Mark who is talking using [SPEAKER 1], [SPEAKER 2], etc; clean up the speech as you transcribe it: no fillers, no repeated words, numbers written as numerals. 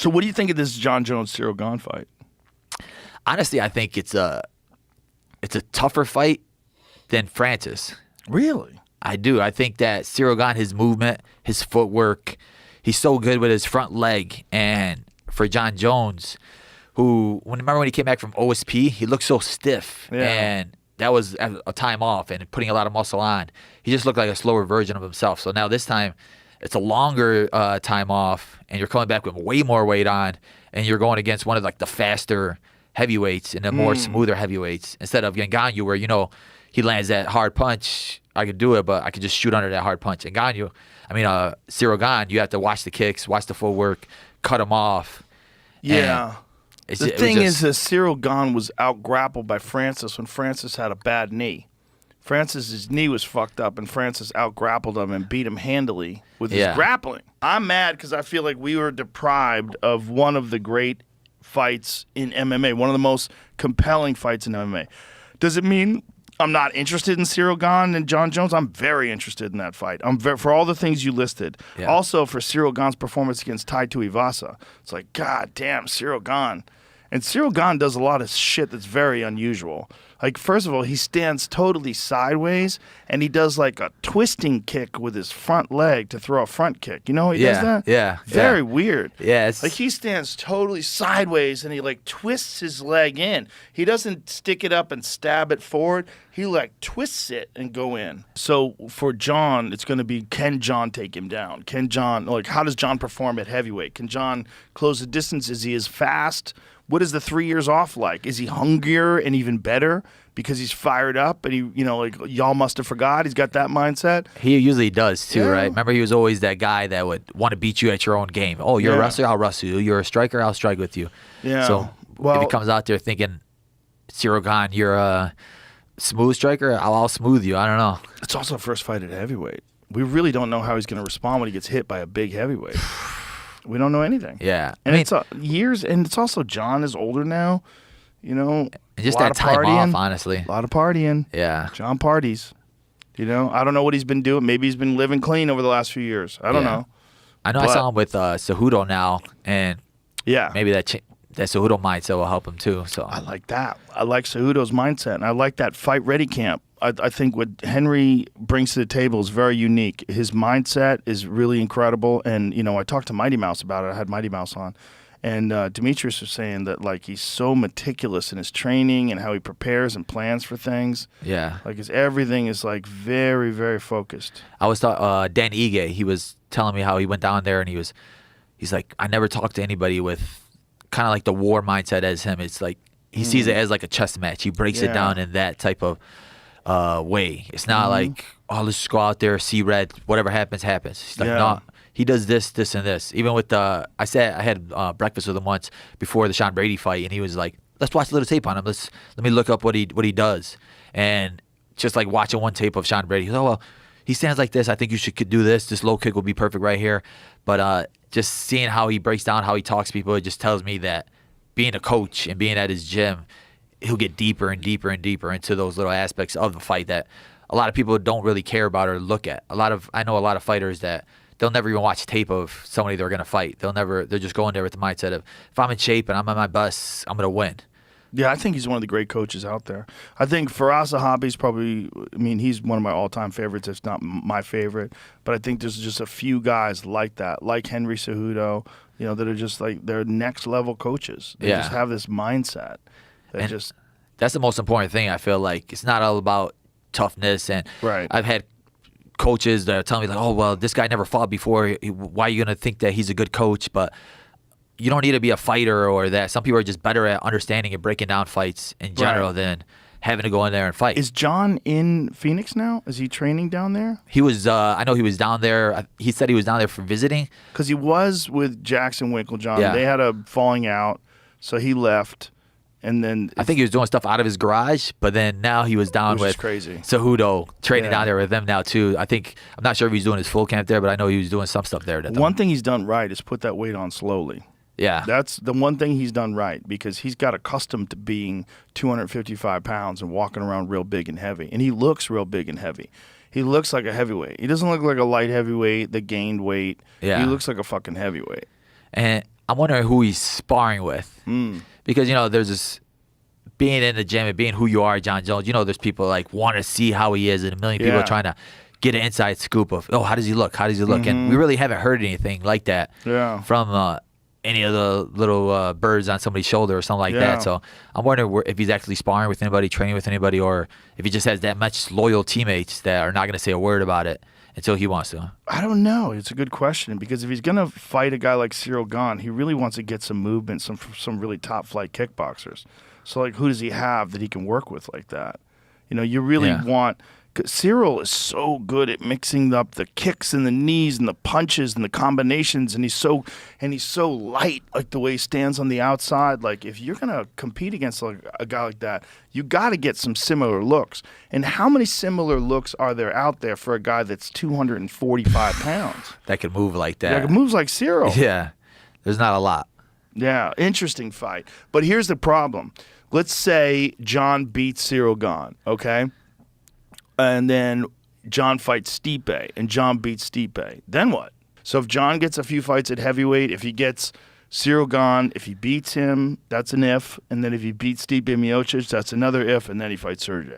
[SPEAKER 1] So what do you think of this Jon Jones-Ciryl Gane fight?
[SPEAKER 2] Honestly, I think it's a tougher fight than Francis.
[SPEAKER 1] Really?
[SPEAKER 2] I do. I think that Ciryl Gane, his movement, his footwork, he's so good with his front leg. And for Jon Jones, remember when he came back from OSP, he looked so stiff.
[SPEAKER 1] Yeah.
[SPEAKER 2] And that was a time off and putting a lot of muscle on. He just looked like a slower version of himself. So now this time, it's a longer time off, and you're coming back with way more weight on, and you're going against one of like the faster heavyweights and the more smoother heavyweights instead of Ngannou, where he lands that hard punch. I could do it, but I could just shoot under that hard punch. Ciryl Gane, you have to watch the kicks, watch the footwork, cut him off.
[SPEAKER 1] Yeah. The thing is that Ciryl Gane was out-grappled by Francis when Francis had a bad knee. Francis's knee was fucked up, and Francis out-grappled him and beat him handily with his grappling. I'm mad because I feel like we were deprived of one of the great fights in MMA, one of the most compelling fights in MMA. Does it mean I'm not interested in Ciryl Gane and Jon Jones? I'm very interested in that fight. For all the things you listed. Yeah. Also for Ciryl Gane's performance against Tai Tuivasa. It's like, God damn, Ciryl Gane. And Ciryl Gane does a lot of shit that's very unusual. Like, first of all, he stands totally sideways, and he does like a twisting kick with his front leg to throw a front kick. You know how he does that?
[SPEAKER 2] Yeah.
[SPEAKER 1] Very weird.
[SPEAKER 2] Yeah.
[SPEAKER 1] Like, he stands totally sideways, and he like twists his leg in. He doesn't stick it up and stab it forward. He like twists it and go in. So for Jon, it's going to be, can Jon take him down? How does Jon perform at heavyweight? Can Jon close the distance? Is he as fast? What is the 3 years off like? Is he hungrier and even better because he's fired up and he, y'all must have forgot? He's got that mindset.
[SPEAKER 2] He usually does too, right? Remember, he was always that guy that would want to beat you at your own game. Oh, you're a wrestler, I'll wrestle you. You're a striker, I'll strike with you.
[SPEAKER 1] Yeah.
[SPEAKER 2] So if he comes out there thinking, Ciryl Gane, you're a smooth striker, I'll smooth you. I don't know.
[SPEAKER 1] It's also a first fight at heavyweight. We really don't know how he's going to respond when he gets hit by a big heavyweight. We don't know anything.
[SPEAKER 2] Yeah.
[SPEAKER 1] And it's years, and it's also Jon is older now,
[SPEAKER 2] Just that time off, honestly.
[SPEAKER 1] A lot of partying.
[SPEAKER 2] Yeah.
[SPEAKER 1] Jon parties. I don't know what he's been doing. Maybe he's been living clean over the last few years. I don't know.
[SPEAKER 2] I saw him with Cejudo now, and maybe that Cejudo mindset will help him too. So
[SPEAKER 1] I like that. I like Cejudo's mindset, and I like that fight ready camp. I think what Henry brings to the table is very unique. His mindset is really incredible, and I talked to Mighty Mouse about it. I had Mighty Mouse on, and Demetrius was saying that like he's so meticulous in his training and how he prepares and plans for things.
[SPEAKER 2] Yeah,
[SPEAKER 1] like everything is like very, very focused.
[SPEAKER 2] I was Dan Ige. He was telling me how he went down there and he's like, I never talked to anybody with kind of like the war mindset as him. It's like he sees it as like a chess match. He breaks it down in that type of way. It's not like, oh, let's just go out there, see red, whatever happens, happens. He's like, no, he does this, this, and this. Even with I had breakfast with him once before the Sean Brady fight, and he was like, let's watch a little tape on him. Let me look up what he does. And just like watching one tape of Sean Brady, he goes, oh, well, he stands like this. I think you should do this. This low kick will be perfect right here. But just seeing how he breaks down, how he talks to people, it just tells me that being a coach and being at his gym, he'll get deeper and deeper and deeper into those little aspects of the fight that a lot of people don't really care about or look at. I know a lot of fighters that they'll never even watch tape of somebody they're going to fight. They're just going there with the mindset of, if I'm in shape and I'm at my best, I'm going to win.
[SPEAKER 1] Yeah, I think he's one of the great coaches out there. I think Firas Zahabi's probably, he's one of my all-time favorites, if not my favorite. But I think there's just a few guys like that, like Henry Cejudo, that are just like, they're next-level coaches. They just have this mindset.
[SPEAKER 2] That's the most important thing, I feel like. It's not all about toughness. And I've had coaches that are telling me, like, oh, well, this guy never fought before. Why are you going to think that he's a good coach? But you don't need to be a fighter or that. Some people are just better at understanding and breaking down fights in general than having to go in there and fight.
[SPEAKER 1] Is Jon in Phoenix now? Is he training down there?
[SPEAKER 2] He was, I know he was down there. He said he was down there for visiting.
[SPEAKER 1] Because he was with Jackson Winklejohn. Yeah. They had a falling out, so he left. And then
[SPEAKER 2] I think he was doing stuff out of his garage, but then now he was down with Cejudo, training down there with them now too. I'm not sure if he's doing his full camp there, but I know he was doing some stuff there.
[SPEAKER 1] One thing he's done right is put that weight on slowly.
[SPEAKER 2] Yeah.
[SPEAKER 1] That's the one thing he's done right, because he's got accustomed to being 255 pounds and walking around real big and heavy. And he looks real big and heavy. He looks like a heavyweight. He doesn't look like a light heavyweight that gained weight. Yeah. He looks like a fucking heavyweight.
[SPEAKER 2] And I'm wondering who he's sparring with. Because, there's this being in the gym and being who you are, John Jones, there's people like want to see how he is, and a million people are trying to get an inside scoop of, how does he look? How does he look? And we really haven't heard anything like that from any of the little birds on somebody's shoulder or something like that. So I'm wondering if he's actually sparring with anybody, training with anybody, or if he just has that much loyal teammates that are not going to say a word about it until he wants to.
[SPEAKER 1] I don't know. It's a good question, because if he's going to fight a guy like Ciryl Gane, he really wants to get some movement, some really top flight kickboxers. So, like, who does he have that he can work with like that? You really want... Ciryl is so good at mixing up the kicks and the knees and the punches and the combinations, and he's so light, like the way he stands on the outside. Like, if you're gonna compete against like a guy like that, you got to get some similar looks. And how many similar looks are there out there for a guy that's 245 pounds
[SPEAKER 2] that could move like that?
[SPEAKER 1] That moves like Ciryl.
[SPEAKER 2] Yeah, there's not a lot.
[SPEAKER 1] Yeah, interesting fight. But here's the problem. Let's say John beats Ciryl Gane, okay? And then John fights Stipe, and John beats Stipe. Then what? So if John gets a few fights at heavyweight, if he gets Ciryl Gane, if he beats him, that's an if. And then if he beats Stipe Miocic, that's another if. And then he fights Sergey.